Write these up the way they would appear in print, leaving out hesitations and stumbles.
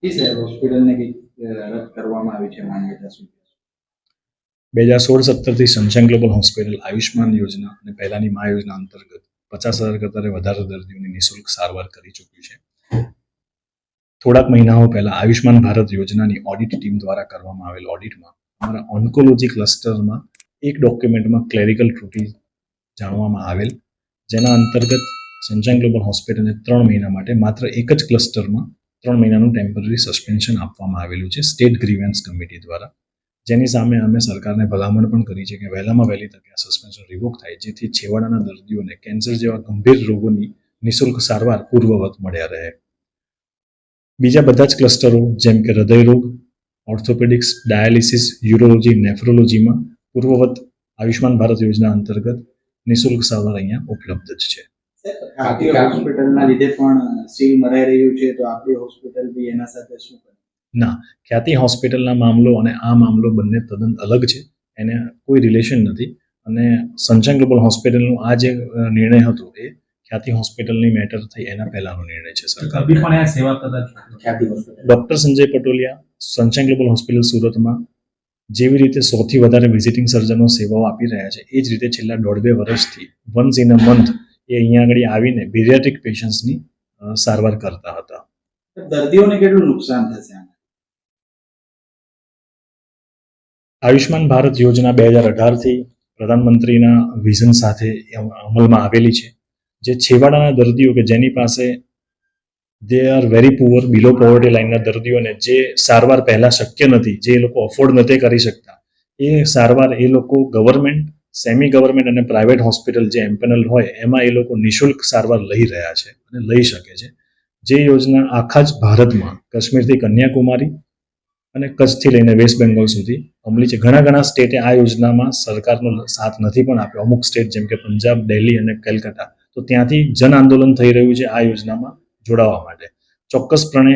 સાહેબ હોસ્પિટલને કંઈક રદ કરવામાં આવી છે માન્યતા શું? 2016-17થી સનશાઇન ગ્લોબલ હોસ્પિટલ આયુષ્માન યોજના અને પહેલાની મા યોજના અંતર્ગત 50,000 કરતાં વધારે દર્દીઓની નિઃશુલ્ક સારવાર કરી ચૂક્યું છે. થોડાક મહિનાઓ પહેલા આયુષ્માન ભારત યોજનાની ઓડિટ ટીમ દ્વારા કરવામાં આવેલ ઓડિટમાં અમારા ઓન્કોલોજી ક્લસ્ટરમાં એક ડોક્યુમેન્ટમાં ક્લેરિકલ ત્રુટિ જાણવામાં આવેલ, જેના અંતર્ગત સનશાઇન ગ્લોબલ હોસ્પિટલને 3 મહિના માટે માત્ર એક જ ક્લસ્ટરમાં 3 મહિનાનું ટેમ્પરરી સસ્પેન્શન આપવામાં આવેલું છે સ્ટેટ ગ્રીવન્સ કમિટી દ્વારા, જેની સામે અમે સરકારને ભલામણ પણ કરી છે કે વહેલામાં વહેલી તકે આ સસ્પેન્શન રિવોક થાય, જેથી છેવાડાના દર્દીઓને કેન્સર જેવા ગંભીર રોગોની નિઃશુલ્ક સારવાર પૂર્વવત મળ્યા રહે. બીજા બધા જ ક્લસ્ટરો જેમ કે હૃદયરોગ, ઓર્થોપેડિક્સ, ડાયાલિસિસ, યુરોલોજી, નેફ્રોલોજીમાં પૂર્વવત આયુષ્માન ભારત યોજના અંતર્ગત નિઃશુલ્ક સારવાર અહીંયા ઉપલબ્ધ જ છે. આપણી હોસ્પિટલના લીધે પણ સીલ મરાઈ રહ્યું છે, તો આપણી હોસ્પિટલ બી એના સાથે શું કરે? ના, ખ્યાતિ હોસ્પિટલના મામલો અને આ મામલો બંને તદ્દન અલગ છે, એને કોઈ રિલેશન નથી. અને સનશાઇન ગ્લોબલ હોસ્પિટલનો આ જે નિર્ણય હતો એ ખ્યાતિ હોસ્પિટલની મેટર થઈ એના પહેલાનો નિર્ણય છે સરકાર. Doctor Sanjay Patoliya sunshine global hospital સુરતમાં જેવી રીતે 100થી વધારે વિઝિટિંગ સર્જનો સેવાઓ આપી રહ્યા છે, એ જ રીતે છેલ્લા 1.5-2 વર્ષથી વન્સ ઇન અ મંથ એ અહીંયા આગળ આવીને પીડિયાટ્રિક પેશન્ટ્સની સારવાર કરતા હતા. દર્દીઓને કેટલું નુકસાન થશે? આયુષ્માન ભારત યોજના 2018થી પ્રધાનમંત્રીના વિઝન સાથે અમલમાં આવેલી છે, જે છેવાડાના દર્દીઓ કે જેની પાસે they are very poor, below poverty લાઇનના દર્દીઓને જે સારવાર પહેલાં શક્ય નથી, જે એ લોકો અફોર્ડ નથી કરી શકતા, એ સારવાર એ લોકો ગવર્મેન્ટ, સેમી ગવર્મેન્ટ અને પ્રાઇવેટ હોસ્પિટલ જે એમ્પેનલ હોય એમાં એ લોકો નિઃશુલ્ક સારવાર લઈ રહ્યા છે અને લઈ શકે છે. જે યોજના આખા જ ભારતમાં કાશ્મીરથી કન્યાકુમારી અને કચ્છથી લઈને વેસ્ટ બેંગોલ સુધી અમલી છે. ઘણા સ્ટેટે આ યોજનામાં સરકારનો સાથ નથી પણ આપ્યો. અમુક સ્ટેટ જેમ કે પંજાબ, દિલ્હી અને કલકત્તા, તો ત્યાંથી જન આંદોલન થઈ રહ્યું છે આ યોજનામાં જોડાવા માટે. ચોક્કસપણે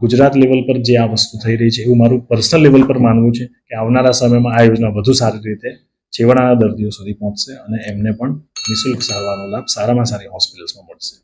ગુજરાત લેવલ પર જે આ વસ્તુ થઈ રહી છે એવું મારું પર્સનલ લેવલ પર માનવું છે કે આવનારા સમયમાં આ યોજના વધુ સારી રીતે છેવાડાના દર્દીઓ સુધી પહોંચશે અને એમને પણ નિઃશુલ્ક સારવારનો લાભ સારામાં સારી હોસ્પિટલ્સમાં મળશે.